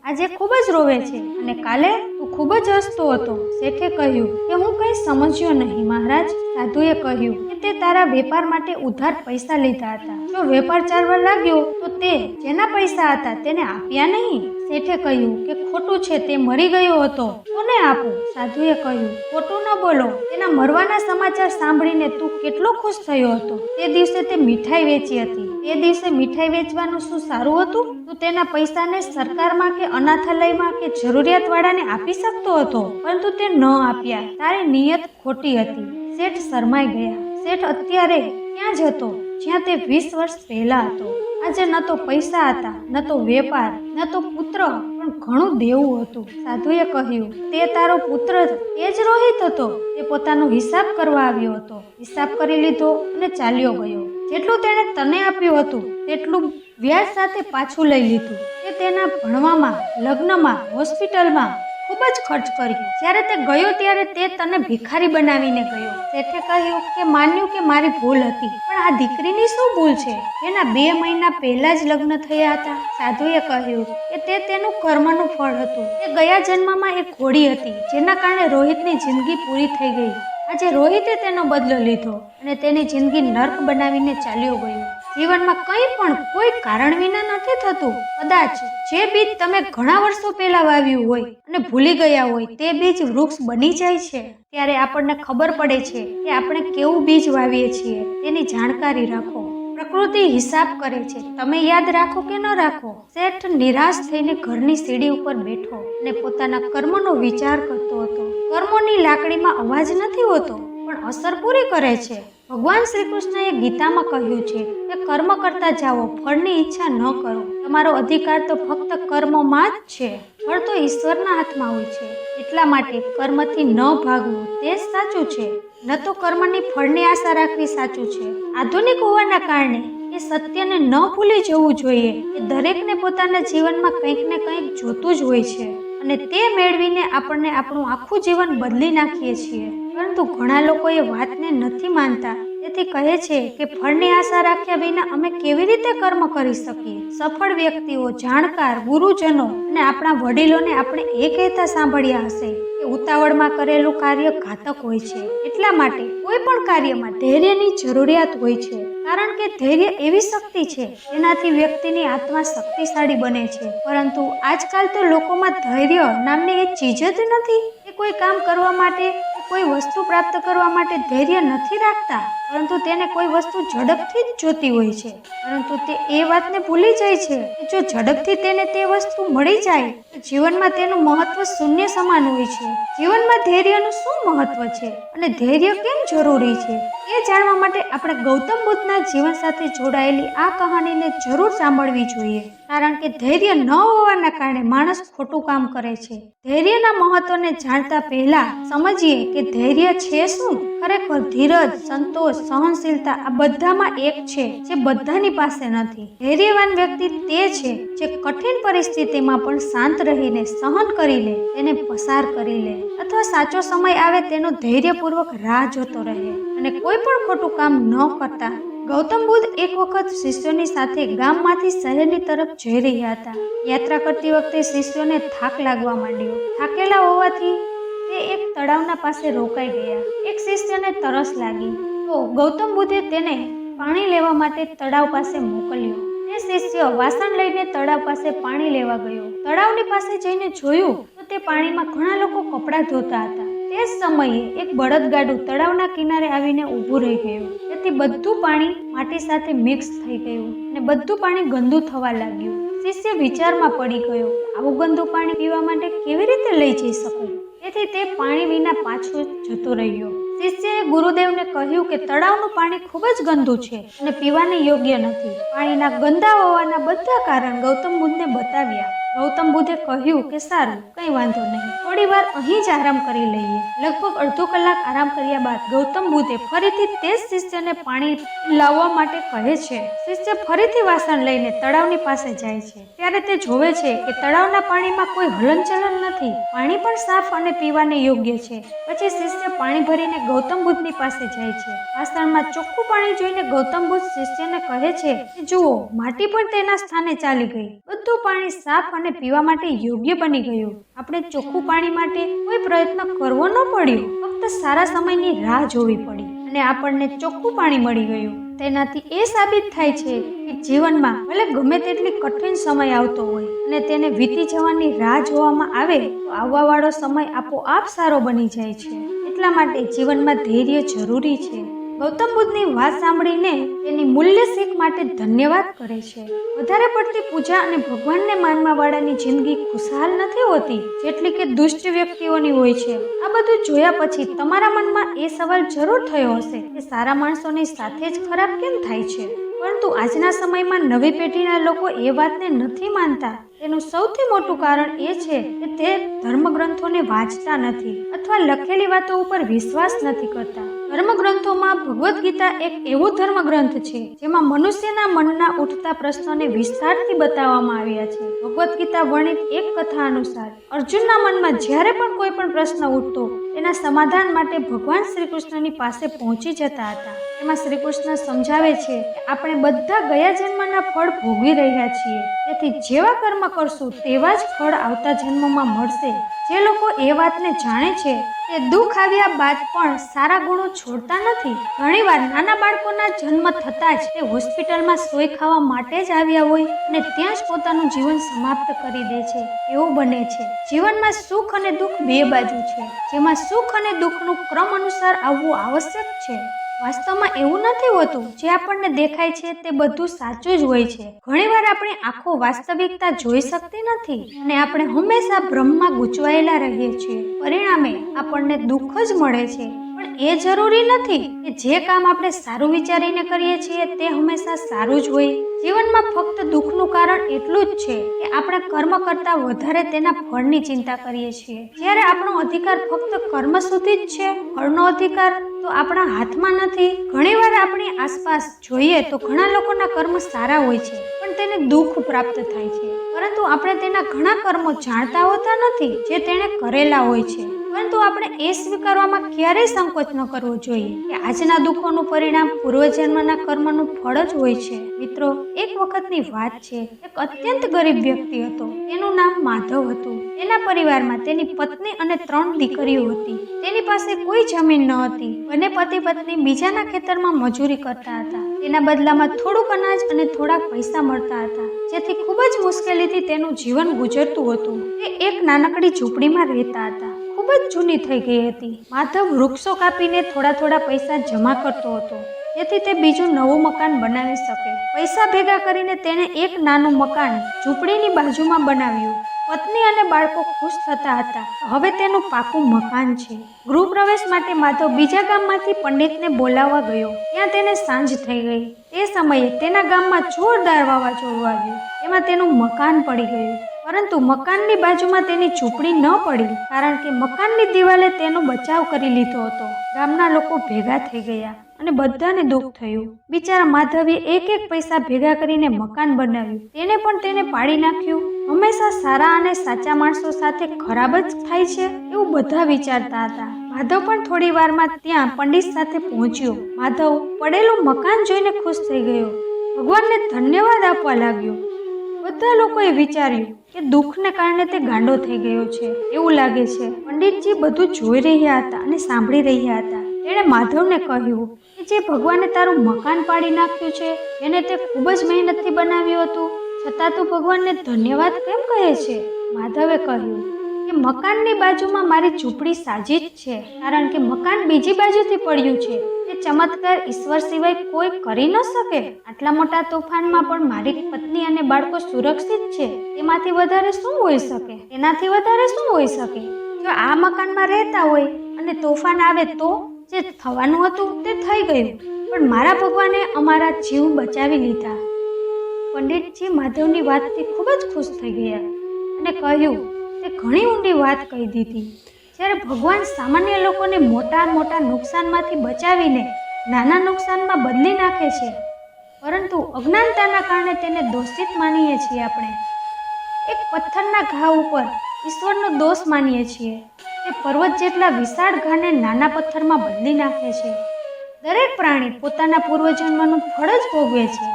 આજે ખૂબ જ રોવે છે અને કાલે તું ખૂબ જ હસતો હતો. શેઠે કહ્યું કે હું કંઈ સમજ્યો નહીં મહારાજ. સાધુએ કહ્યું કે તે તારા વેપાર માટે ઉધાર પૈસા લીધા હતા. જો વેપાર ચાલવા લાગ્યો તો તે જેના પૈસા હતા તેને આપ્યા નહીં. શેઠે કહ્યું કે ખોટું છે, તે મરી ગયો હતો, કોને આપું? સાધુએ કહ્યું, ખોટું ન બોલો. તેના મરવાના સમાચાર સાંભળીને તું કેટલો ખુશ થયો હતો. તે દિવસે તે મીઠાઈ વેચી હતી. તે દિવસે મીઠાઈ વેચવાનું શું સારું હતું? તું તેના પૈસાને સરકારમાં કે અનાથાલયમાં કે જરૂરિયાતવાળાને આપી શકતો હતો, પરંતુ તે ન આપ્યા. તારી નિયત ખોટી હતી. શેઠ શરમાઈ ગયા. શેઠ અત્યારે ક્યાં જ હતો જ્યાં તે 20 વર્ષ પહેલા હતો. આજે ન તો પૈસા હતા, ન તો વેપાર, ન તો પુત્ર, પણ ઘણું દેવું હતું. સાધુએ કહ્યું, તે તારો પુત્ર તે જ રોહિત હતો. તે પોતાનો હિસાબ કરવા આવ્યો હતો. હિસાબ કરી લીધો અને ચાલ્યો ગયો. જેટલું તેણે તને આપ્યું હતું તેટલું વ્યાજ સાથે પાછું લઈ લીધું. તે તેના ભણવામાં, લગ્નમાં, હોસ્પિટલમાં ખૂબ જ ખર્ચ કર્યો. જ્યારે તે ગયો ત્યારે તે તને ભિખારી બનાવીને ગયો. શેઠે કહ્યું કે માન્યું કે મારી ભૂલ હતી, પણ આ દીકરીની શું ભૂલ છે? એના 2 મહિના પહેલા જ લગ્ન થયા હતા. સાધુએ કહ્યું કે તે તેનું કર્મનું ફળ હતું. તે ગયા જન્મમાં એક ઘોડી હતી, જેના કારણે રોહિતની જિંદગી પૂરી થઈ ગઈ. આજે રોહિતે તેનો બદલો લીધો અને તેની જિંદગી નર્ક બનાવીને ચાલ્યો ગયો. જીવનમાં કંઈ પણ કોઈ કારણ વિના નથી થતું. કદાચ જે બીજ તમે ઘણા વર્ષો પહેલા વાવ્યું હોય અને ભૂલી ગયા હોય તે બીજ વૃક્ષ બની જાય છે. ત્યારે આપણને ખબર પડે છે કે આપણે કેવું બીજ વાવીએ છીએ. તેની જાણકારી રાખો. પ્રકૃતિ હિસાબ કરે છે, તમે યાદ રાખો કે ન રાખો. શેઠ નિરાશ થઈને ઘરની સીડી ઉપર બેઠો અને પોતાના કર્મનો વિચાર કરતો હતો. કર્મોની લાકડીમાં અવાજ નથી હોતો, પણ અસર પૂરી કરે છે. ભગવાન શ્રી કૃષ્ણએ ગીતામાં કહ્યું છે કે કર્મ કરતા જાઓ, ફળની ઈચ્છા ન કરો. તમારો અધિકાર તો ફક્ત કર્મમાં જ છે. ફળ તો ઈશ્વરના હાથમાં હોય છે. એટલા માટે કર્મથી ન ભાગવું તે જ સાચું છે. ન તો કર્મની ફળની આશા રાખવી સાચું છે. આધુનિક હોવાના કારણે એ સત્યને ન ભૂલી જવું જોઈએ કે દરેકને પોતાના જીવનમાં કંઈક ને કંઈક જોતું જ હોય છે અને તે મેળવીને આપણને આપણું આખું જીવન બદલી નાખીએ છીએ. પરંતુ ઘણા લોકો એ વાતને નથી માનતા. તેથી કહે છે કે ફળની આશા રાખ્યા વિના અમે કેવી રીતે કર્મ કરી શકીએ. સફળ વ્યક્તિઓ, જાણકાર, ગુરુજનો અને આપણા વડીલોને આપણે એ કહેતા સાંભળ્યા હશે કે ઉતાવળમાં કરેલું કાર્ય ઘાતક હોય છે. એટલા માટે કોઈ પણ કાર્યમાં ધૈર્યની જરૂરિયાત હોય છે. કારણ કે ધૈર્ય એવી શક્તિ છે જેનાથી વ્યક્તિની આત્મા શક્તિશાળી બને છે. પરંતુ આજકાલ તો લોકોમાં ધૈર્ય નામની એક ચીજ જ નથી. એ કોઈ કામ કરવા માટે, કોઈ વસ્તુ પ્રાપ્ત કરવા માટે ધૈર્ય નથી રાખતા, પરંતુ તેને કોઈ વસ્તુ ઝડપથી જ જોતી હોય છે. પરંતુ તે એ વાતને ભૂલી જાય છે કે જો ઝડપથી તેને તે વસ્તુ મળી જાય તો જીવનમાં તેનું મહત્વ શૂન્ય સમાન હોય છે. જીવનમાં ધૈર્યનું શું મહત્વ છે અને ધૈર્ય કેમ જરૂરી છે એ જાણવા માટે આપણે ગૌતમ બુદ્ધના જીવન સાથે જોડાયેલી આ કહાનીને જરૂર સાંભળવી જોઈએ. કારણ કે ધૈર્ય ન હોવાના કારણે માણસ ખોટું કામ કરે છે. ધૈર્યના મહત્વને જાણતા પહેલા સમજીએ કે ધૈર્ય છે શું. ખરેખર ધીરજ, સંતોષ, સહનશીલતા આ બધામાં એક છે જે બધાની પાસે નથી. ધૈર્યવાન વ્યક્તિ તે છે જે કઠિન પરિસ્થિતિમાં પણ શાંત રહીને, સહન કરીને તેને પસાર કરી લે, અથવા સાચો સમય આવે તેનો ધૈર્યપૂર્વક રાહ જોતો રહે અને કોઈ પણ ખોટું કામ ન કરતા. ગૌતમ બુદ્ધ એક વખત શિષ્યોની સાથે ગામમાંથી શહેરની તરફ જઈ રહ્યા હતા. યાત્રા કરતી વખતે શિષ્યોને થાક લાગવા માંડ્યો. થાકેલા હોવાથી તે એક તળાવના પાસે રોકાઈ ગયા. એક શિષ્યને તરસ લાગી તો ગૌતમ બુદ્ધે તેને પાણી લેવા માટે તળાવ પાસે મોકલ્યો. તે શિષ્ય વાસણ લઈને તળાવ પાસે પાણી લેવા ગયો. તળાવની પાસે જઈને જોયું તો તે પાણીમાં ઘણા લોકો કપડાં ધોતા હતા. તે જ સમયે એક બળદગાડું તળાવના કિનારે આવીને ઊભું રહી ગયું. તેથી બધું પાણી માટી સાથે મિક્સ થઈ ગયું અને બધું પાણી ગંદુ થવા લાગ્યું. શિષ્ય વિચારમાં પડી ગયો, આવું ગંદુ પાણી પીવા માટે કેવી રીતે લઈ જઈ શકું. તેથી તે પાણી વિના પાછો જતો રહ્યો. શિષ્યએ ગુરુદેવને કહ્યું કે તળાવનું પાણી ખૂબ જ ગંદુ છે અને પીવાને યોગ્ય નથી. પાણીના ગંદા હોવાના બધા કારણ ગૌતમ બુદ્ધને બતાવ્યા. ગૌતમ બુદ્ધે કહ્યું કે સારું, કંઈ વાંધો નહીં, થોડી વાર અહીં જ આરામ કરી લઈએ. લગભગ અડધો કલાક આરામ કર્યા બાદ ગૌતમ બુદ્ધે ફરીથી તે જ શિષ્યને પાણી લાવવા માટે કહે છે. શિષ્ય ફરીથી વાસણ લઈને તળાવની પાસે જાય છે. ત્યારે તે જોવે છે કે તળાવના પાણીમાં કોઈ હલનચલન નથી. પાણી પણ સાફ અને પીવાને યોગ્ય છે. પછી શિષ્ય પાણી ભરીને ગૌતમ બુદ્ધની પાસે જાય છે. વાસણમાં ચોખ્ખું પાણી જોઈને ગૌતમ બુદ્ધ શિષ્યને કહે છે કે જુઓ, માટી પણ તેના સ્થાને ચાલી ગઈ. બધું પાણી સાફ અને પીવા માટે યોગ્ય બની ગયું. આપણે ચોખ્ખું પાણી માટે કોઈ પ્રયત્ન કરવો ન પડ્યો, ફક્ત સારા સમયની રાહ જોવી પડી અને આપણને ચોખ્ખું પાણી મળી ગયું. તેનાથી એ સાબિત થાય છે કે જીવનમાં ભલે ગમે તેટલી કઠિન સમય આવતો હોય અને તેને વીતી જવાની રાહ જોવામાં આવે તો આવવાવાળો સમય આપોઆપ સારો બની જાય છે. એટલા માટે જીવનમાં ધૈર્ય જરૂરી છે. ગૌતમ બુદ્ધની વાત સાંભળીને તેની મૂલ્ય શીખ માટે ધન્યવાદ કરે છે. વધારે પડતી પૂજા અને ભગવાનને માનવા વાળાની જિંદગી ખુશહાલ નથી હોતી જેટલી કે દુષ્ટ વ્યક્તિઓની હોય છે. આ બધું જોયા પછી તમારા મનમાં એ સવાલ જરૂર થયો હશે કે સારા માણસોની સાથે જ ખરાબ કેમ થાય છે? પણ પરંતુ આજના સમયમાં નવી પેઢીના લોકો એ વાતને નથી માનતા. તેનું સૌથી મોટું કારણ એ છે કે તે ધર્મગ્રંથોને વાંચતા નથી અથવા લખેલી વાતો ઉપર વિશ્વાસ નથી કરતા. ધર્મગ્રંથોમાં ભગવદ્ ગીતા એક એવો ધર્મગ્રંથ છે જેમાં મનુષ્યના મનના ઉઠતા પ્રશ્નોને વિસ્તારથી બતાવવામાં આવ્યા છે. ભગવદ્ ગીતા વર્ણિત એક કથા અનુસાર અર્જુનના મનમાં જ્યારે પણ કોઈ પણ પ્રશ્ન ઉઠતો તેના સમાધાન માટે ભગવાન શ્રી કૃષ્ણની પાસે પહોંચી જતા હતા. એમાં શ્રી કૃષ્ણ સમજાવે છે કે આપણે બધા ગયા જન્મના ફળ ભોગવી રહ્યા છીએ, તેથી જેવા કર્મ કરશું તેવા જ ફળ આવતા જન્મમાં મળશે. જે લોકો એ વાતને જાણે છે તે દુઃખ આવ્યા બાદ પણ સારા ગુણો છોડતા નથી. ઘણીવાર નાના બાળકોના જન્મ થતાં જ તે હોસ્પિટલમાં સોય ખાવા માટે જ આવ્યા હોય અને ત્યાં જ પોતાનું જીવન સમાપ્ત કરી દે છે. એવું બને છે. જીવનમાં સુખ અને દુઃખ બે બાજુ છે, જેમાં સુખ અને દુઃખનું ક્રમ અનુસાર આવવું આવશ્યક છે. વાસ્તવમાં એવું નથી હોતું. જે આપણને દેખાય છે તે બધું સાચું જ હોય છે. ઘણીવાર આપણી આંખો વાસ્તવિકતા જોઈ શકતી નથી અને આપણે હંમેશા ભ્રમમાં ગૂંચવાયેલા રહીએ છીએ. પરિણામે આપણને દુઃખ જ મળે છે. પણ એ જરૂરી નથી કે જે કામ આપણે સારું વિચારીને કરીએ છીએ તે હંમેશા સારું જ હોય. જીવનમાં ફક્ત દુઃખનું કારણ એટલું જ છે કે આપણે કર્મ કરતાં વધારે તેના ફળની ચિંતા કરીએ છીએ. જ્યારે આપણો અધિકાર ફક્ત કર્મ સુધી જ છે, ફળનો અધિકાર તો આપણા હાથમાં નથી. ઘણીવાર આપણી આસપાસ જોઈએ તો ઘણા લોકોના કર્મ સારા હોય છે પણ તેને દુઃખ પ્રાપ્ત થાય છે, પરંતુ આપણે તેના ઘણા કર્મો જાણતા હોતા નથી જે તેણે કરેલા હોય છે. પરંતુ આપણે એ સ્વીકારવામાં ક્યારેય સંકોચ ન કરવો જોઈએ કે આજના દુઃખોનું પરિણામ પૂર્વજન્મના કર્મનું ફળ જ હોય છે. મિત્રો, એક વખતની વાત છે. એક અત્યંત ગરીબ વ્યક્તિ હતો. તેનું નામ માધવ હતું. તેના પરિવારમાં તેની પત્ની અને 3 દીકરીઓ હતી. તેની પાસે કોઈ જમીન ન હતી. બંને પતિ પત્ની બીજાના ખેતરમાં મજૂરી કરતા હતા. તેના બદલામાં થોડુંક અનાજ અને થોડાક પૈસા મળતા હતા, જેથી ખૂબ જ મુશ્કેલીથી તેનું જીવન ગુજરતું હતું. તે એક નાનકડી ઝૂંપડીમાં રહેતા હતા. ખૂબ જ જૂની થઈ ગઈ હતી. માધવ વૃક્ષો કાપીને થોડા પૈસા જમા કરતો હતો જેથી તે બીજું નવું મકાન બનાવી શકે. પૈસા ભેગા કરીને તેણે એક નાનું મકાન ઝૂંપડીની બાજુમાં બનાવ્યું. પત્ની અને બાળકો ખુશ થતા હતા. હવે તેનું પાકું મકાન છે. ગૃહપ્રવેશ માટે માધવ બીજા ગામમાંથી પંડિતને બોલાવવા ગયો. ત્યાં તેને સાંજ થઈ ગઈ. તે સમયે તેના ગામમાં જોરદાર વાવાઝોડું આવ્યું. એમાં તેનું મકાન પડી ગયું. પરંતુ મકાનની બાજુમાં તેની ઝૂંપડી ન પડી, કારણ કે મકાનની દિવાલે તેનો બચાવ કરી લીધો હતો. ગામના લોકો ભેગા થઈ ગયા અને બધાને દુઃખ થયું. બિચારા માધવે એક પૈસા ભેગા કરીને મકાન બનાવ્યું. તેને પણ તેને પાડી નાખ્યું. હંમેશા સારા અને સાચા માણસો સાથે ખરાબ જ થાય છે એવું બધા વિચારતા હતા. માધવ પણ થોડી વારમાં ત્યાં પંડિત સાથે પહોંચ્યો. માધવ પડેલું મકાન જોઈને ખુશ થઈ ગયો. ભગવાનને ધન્યવાદ આપવા લાગ્યો. બધા લોકોએ વિચાર્યું કે દુઃખને કારણે તે ગાંડો થઈ ગયો છે એવું લાગે છે. પંડિતજી બધું જોઈ રહ્યા હતા અને સાંભળી રહ્યા હતા. તેણે માધવને કહ્યું કે જે ભગવાને તારું મકાન પાડી નાખ્યું છે, એને તે ખૂબ જ મહેનતથી બનાવ્યું હતું, છતાં તું ભગવાનને ધન્યવાદ કેમ કહે છે? માધવે કહ્યું કે મકાનની બાજુમાં મારી ઝૂંપડી સાજી જ છે, કારણ કે મકાન બીજી બાજુથી પડ્યું છે. તે ચમત્કાર ઈશ્વર સિવાય કોઈ કરી ન શકે. આટલા મોટા તોફાનમાં પણ મારી પત્ની અને બાળકો સુરક્ષિત છે. તેમાંથી વધારે શું હોઈ શકે? તેનાથી વધારે શું હોઈ શકે? જો આ મકાનમાં રહેતા હોય અને તોફાન આવે તો જે થવાનું હતું તે થઈ ગયું, પણ મારા ભગવાને અમારા જીવ બચાવી લીધા. પંડિતજી માધવની વાતથી ખૂબ જ ખુશ થઈ ગયા અને કહ્યું તે ઘણી ઊંડી વાત કહી દીધી. જ્યારે ભગવાન સામાન્ય લોકોને મોટા નુકસાનમાંથી બચાવીને નાના નુકસાનમાં બદલી નાખે છે, પરંતુ અજ્ઞાનતાના કારણે તેને દોષિત માનીએ છીએ. આપણે એક પથ્થરના ઘા ઉપર ઈશ્વરનો દોષ માનીએ છીએ. તે પર્વત જેટલા વિશાળ ઘાને નાના પથ્થરમાં બદલી નાખે છે. દરેક પ્રાણી પોતાના પૂર્વજન્મનું ફળ જ ભોગવે છે.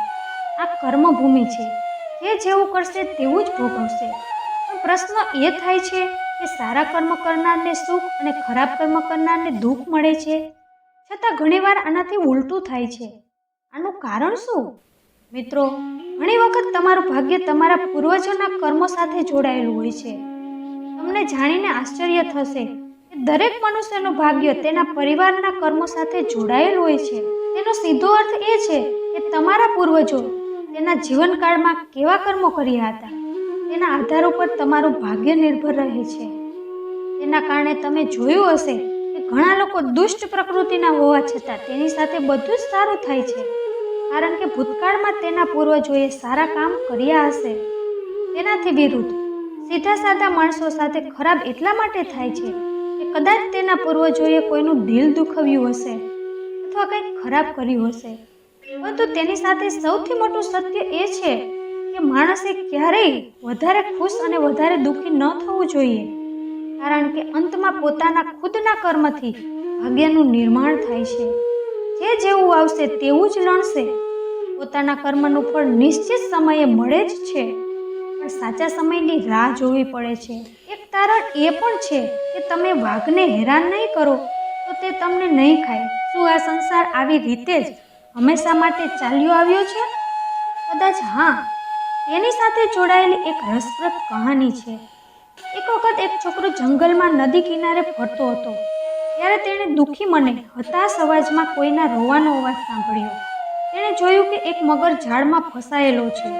આ કર્મભૂમિ છે. જે જેવું કરશે તેવું જ ભોગવશે. પણ પ્રશ્ન એ થાય છે કે સારા કર્મ કરનારને સુખ અને ખરાબ કર્મ કરનારને દુઃખ મળે છે, છતાં ઘણીવાર આનાથી ઉલટું થાય છે. આનું કારણ શું? મિત્રો, ઘણી વખત તમારું ભાગ્ય તમારા પૂર્વજોના કર્મો સાથે જોડાયેલું હોય છે. તમને જાણીને આશ્ચર્ય થશે કે દરેક મનુષ્યનું ભાગ્ય તેના પરિવારના કર્મો સાથે જોડાયેલું હોય છે. તેનો સીધો અર્થ એ છે કે તમારા પૂર્વજો તેના જીવનકાળમાં કેવા કર્મો કર્યા હતા તેના આધાર ઉપર તમારું ભાગ્ય નિર્ભર રહે છે. તેના કારણે તમે જોયું હશે કે ઘણા લોકો દુષ્ટ પ્રકૃતિના હોવા છતાં તેની સાથે બધું જ સારું થાય છે. કારણ કે ભૂતકાળમાં તેના પૂર્વજોએ સારા કામ કર્યા હશે. તેનાથી વિરુદ્ધ સીધા સાદા માણસો સાથે ખરાબ એટલા માટે થાય છે કે કદાચ તેના પૂર્વજોએ કોઈનું દિલ દુખવ્યું હશે અથવા કંઈક ખરાબ કર્યું હશે. પરંતુ તેની સાથે સૌથી મોટું સત્ય એ છે કે માણસે ક્યારેય વધારે ખુશ અને વધારે દુઃખી ન થવું જોઈએ, કારણ કે અંતમાં પોતાના ખુદના કર્મથી ભાગ્યનું નિર્માણ થાય છે. જે જેવું આવશે તેવું જ લણશે. પોતાના કર્મનું ફળ નિશ્ચિત સમયે મળે જ છે, પણ સાચા સમયની રાહ જોવી પડે છે. એક તારણ એ પણ છે કે તમે વાઘને હેરાન નહીં કરો તો તે તમને નહીં ખાય. શું આ સંસાર આવી રીતે જ હંમેશા માટે ચાલ્યો આવ્યો છે? કદાચ હા. તેની સાથે જોડાયેલી એક રસપ્રદ કહાની છે. એક વખત એક છોકરો જંગલમાં નદી કિનારે ફરતો હતો. ત્યારે તેણે દુઃખી મને હતાશ અવાજમાં કોઈના રોવાનો અવાજ સાંભળ્યો. તેણે જોયું કે એક મગર ઝાડમાં ફસાયેલો છે.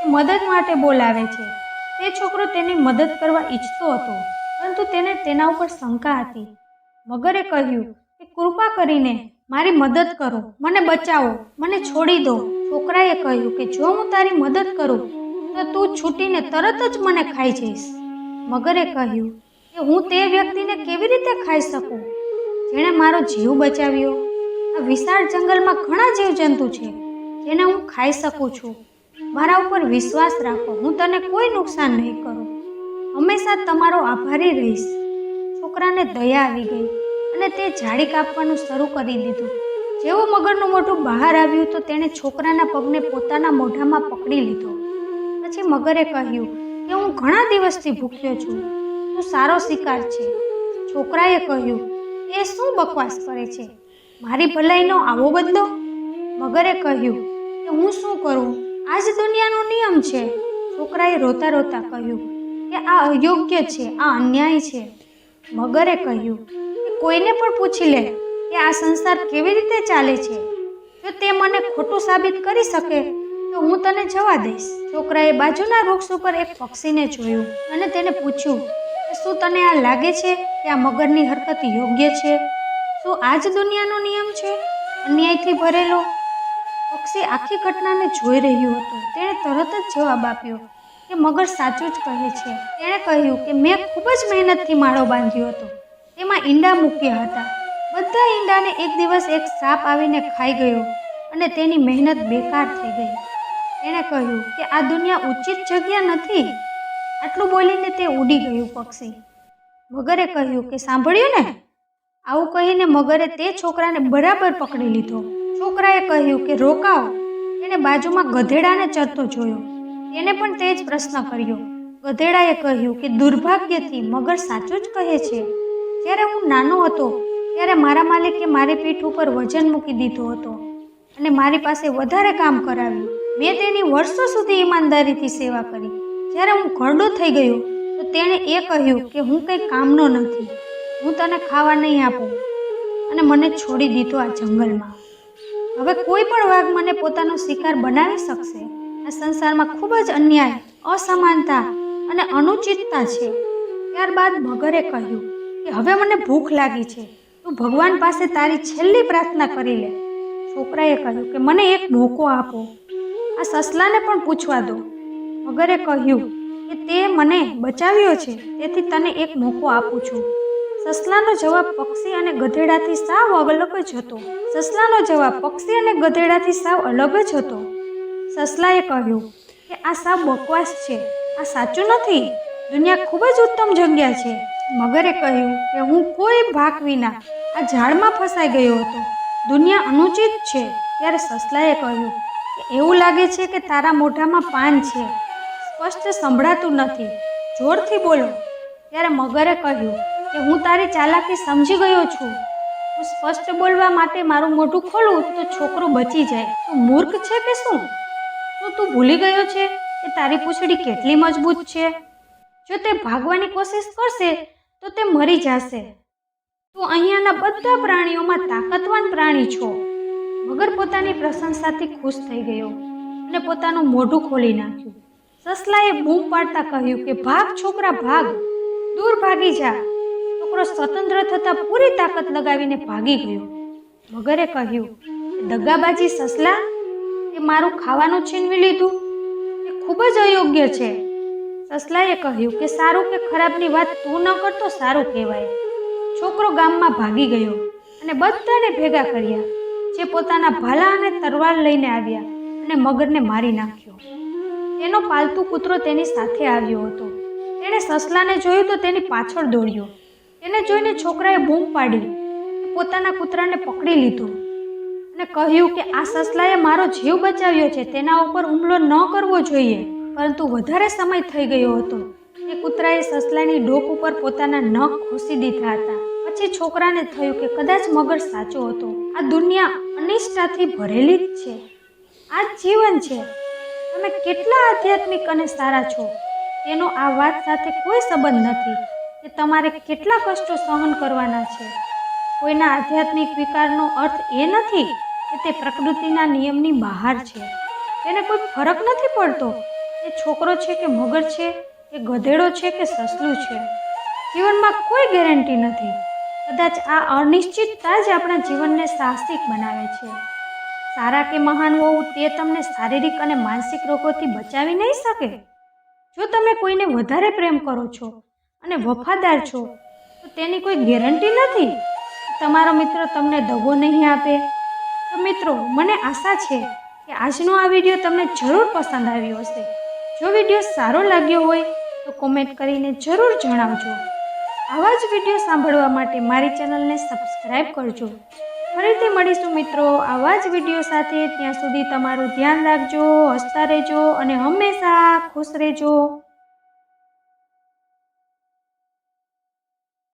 તે મદદ માટે બોલાવે છે. તે છોકરો તેની મદદ કરવા ઈચ્છતો હતો, પરંતુ તેને તેના ઉપર શંકા હતી. મગરે કહ્યું કે કૃપા કરીને મારી મદદ કરો, મને બચાવો, મને છોડી દો. છોકરાએ કહ્યું કે જો હું તારી મદદ કરું તો તું છૂટીને તરત જ મને ખાઈ જઈશ. મગરે કહ્યું કે હું તે વ્યક્તિને કેવી રીતે ખાઈ શકું જેણે મારો જીવ બચાવ્યો? આ વિશાળ જંગલમાં ઘણા જીવજંતુ છે જેને હું ખાઈ શકું છું. મારા ઉપર વિશ્વાસ રાખો, હું તને કોઈ નુકસાન નહીં કરું. હંમેશા તમારો આભારી રહીશ. છોકરાને દયા આવી ગઈ અને તે ઝાડી કાપવાનું શરૂ કરી દીધું. જેવું મગરનું મોઢું બહાર આવ્યું તો તેણે છોકરાના પગને પોતાના મોઢામાં પકડી લીધો. પછી મગરે કહ્યું કે હું ઘણા દિવસથી ભૂખ્યો છું, તું સારો શિકાર છે. છોકરાએ કહ્યું એ શું બકવાસ કરે છે, મારી ભલાઈનો આવો બદલો? મગરે કહ્યું કે હું શું કરું, આ જ દુનિયાનો નિયમ છે. છોકરાએ રોતા રોતા કહ્યું કે આ અયોગ્ય છે, આ અન્યાય છે. મગરે કહ્યું કે કોઈને પણ પૂછી લે કે આ સંસાર કેવી રીતે ચાલે છે. જો તે મને ખોટું સાબિત કરી શકે તો હું તને જવા દઈશ. છોકરાએ બાજુના વૃક્ષ ઉપર એક પક્ષીને જોયું અને તેને પૂછ્યું કે શું તને આ લાગે છે કે આ મગરની હરકત યોગ્ય છે? શું આ જ દુનિયાનો નિયમ છે, અન્યાયથી ભરેલો? પક્ષી આખી ઘટનાને જોઈ રહ્યું હતું. તેણે તરત જ જવાબ આપ્યો કે મગર સાચું જ કહે છે. તેણે કહ્યું કે મેં ખૂબ જ મહેનતથી માળો બાંધ્યો હતો, તેમાં ઈંડા મૂક્યા હતા. બધા ઈંડાને એક દિવસ એક સાપ આવીને ખાઈ ગયો અને તેની મહેનત બેકાર થઈ ગઈ. તેણે કહ્યું કે આ દુનિયા ઉચિત જગ્યા નથી. આટલું બોલીને તે ઉડી ગયું. પક્ષી મગરે કહ્યું કે સાંભળ્યું ને? આવું કહીને મગરે તે છોકરાને બરાબર પકડી લીધો. છોકરાએ કહ્યું કે રોકાવ. તેણે બાજુમાં ગધેડાને ચરતો જોયો. તેને પણ તે જ પ્રશ્ન કર્યો. ગધેડાએ કહ્યું કે દુર્ભાગ્યથી મગર સાચું જ કહે છે. જ્યારે હું નાનો હતો ત્યારે મારા માલિકે મારી પીઠ ઉપર વજન મૂકી દીધો હતો અને મારી પાસે વધારે કામ કરાવ્યું. મેં તેની વર્ષો સુધી ઈમાનદારીથી સેવા કરી. જ્યારે હું ઘરડો થઈ ગયો તો તેણે એ કહ્યું કે હું કંઈ કામનો નથી, હું તને ખાવા નહીં આપું, અને મને છોડી દીધો આ જંગલમાં. હવે કોઈ પણ વાઘ મને પોતાનો શિકાર બનાવી શકશે. આ સંસારમાં ખૂબ જ અન્યાય, અસમાનતા અને અનુચિતતા છે. ત્યારબાદ મગરે કહ્યું કે હવે મને ભૂખ લાગી છે, તું ભગવાન પાસે તારી છેલ્લી પ્રાર્થના કરી લે. છોકરાએ કહ્યું કે મને એક મોકો આપો, આ સસલાને પણ પૂછવા દો. મગરે કહ્યું કે તે મને બચાવ્યો છે, તેથી તને એક મોકો આપું છું. સસલાનો જવાબ પક્ષી અને ગધેડાથી સાવ અલગ જ હતો. સસલાનો જવાબ પક્ષી અને ગધેડાથી સાવ અલગ જ હતો. સસલાએ કહ્યું કે આ સાવ બકવાસ છે, આ સાચું નથી. દુનિયા ખૂબ જ ઉત્તમ જગ્યા છે. મગરે કહ્યું કે હું કોઈ ભાગ વિના આ ઝાડમાં ફસાઈ ગયો હતો. દુનિયા અનુચિત છે. ત્યારે સસલાએ કહ્યું કે એવું લાગે છે કે તારા મોઢામાં પાન છે, સ્પષ્ટ સંભળાતું નથી, જોરથી બોલો. ત્યારે મગરે કહ્યું કે હું તારી ચાલાકી સમજી ગયો છું. હું સ્પષ્ટ બોલવા માટે મારું મોઢું ખોલું તો છોકરો બચી જાય. તું મૂર્ખ છે કે શું? શું તું ભૂલી ગયો છે કે તારી પૂંછડી કેટલી મજબૂત છે? જો તે ભાગવાની કોશિશ કરશે તો તે મરી જશે. તું અહીંયાના બધા પ્રાણીઓમાં તાકાતવાન પ્રાણી છો. મગર પોતાની પ્રશંસાથી ખુશ થઈ ગયો અને પોતાનું મોઢું ખોલી નાખ્યું. સસલાએ બૂમ પાડતા કહ્યું કે ભાગ છોકરા, ભાગ, દૂર ભાગી જા. છોકરો સ્વતંત્ર થતાં પૂરી તાકાત લગાવીને ભાગી ગયો. મગરે કહ્યું, દગાબાજી સસલા, કે મારું ખાવાનું છીનવી લીધું? એ ખૂબ જ અયોગ્ય છે. સસલાએ કહ્યું કે સારું કે ખરાબની વાત તું ન કરતો સારું કહેવાય. છોકરો ગામમાં ભાગી ગયો અને બધાને ભેગા કર્યા, જે પોતાના ભાલા અને તરવાર લઈને આવ્યા અને મગરને મારી નાખ્યો. તેનો પાલતુ કૂતરો તેની સાથે આવ્યો હતો. તેણે સસલાને જોયું તો તેની પાછળ દોડ્યો. તેને જોઈને છોકરાએ બૂમ પાડી, પોતાના કૂતરાને પકડી લીધો અને કહ્યું કે આ સસલાએ મારો જીવ બચાવ્યો છે, તેના ઉપર હુમલો ન કરવો જોઈએ. પરંતુ વધારે સમય થઈ ગયો હતો. એ કૂતરાએ સસલાની ડોક ઉપર પોતાના નખ ઘૂસી દીધા હતા. પછી છોકરાને થયું કે કદાચ મગર સાચો હતો. આ દુનિયા અનિષ્ટતાથી ભરેલી જ છે. આ જ જીવન છે. તમે કેટલા આધ્યાત્મિક અને સારા છો તેનો આ વાત સાથે કોઈ સંબંધ નથી કે તમારે કેટલા કષ્ટો સહન કરવાના છે. કોઈના આધ્યાત્મિક વિકારનો અર્થ એ નથી કે તે પ્રકૃતિના નિયમની બહાર છે. તેને કોઈ ફરક નથી પડતો એ છોકરો છે કે મગર છે, કે ગધેડો છે કે સસલું છે. જીવનમાં કોઈ ગેરંટી નથી. કદાચ આ અનિશ્ચિતતા જ આપણા જીવનને સાહસિક બનાવે છે. સારા કે મહાન હોવું તે તમને શારીરિક અને માનસિક રોગોથી બચાવી નહીં શકે. જો તમે કોઈને વધારે પ્રેમ કરો છો અને વફાદાર છો તો તેની કોઈ ગેરંટી નથી તમારો મિત્ર તમને દગો નહીં આપે. તો મિત્રો, મને આશા છે કે આજનો આ વિડીયો તમને જરૂર પસંદ આવ્યો હશે. જો વિડીયો સારો લાગ્યો હોય તો કોમેન્ટ કરીને જરૂર જણાવજો. આવા જ વિડીયો સાંભળવા માટે મારી ચેનલને સબસ્ક્રાઈબ કરજો. ફરીથી મળીશું મિત્રો આવા જ વિડીયો સાથે. ત્યાં સુધી તમારું ધ્યાન રાખજો, હસતા રહેજો અને હંમેશા ખુશ રહેજો.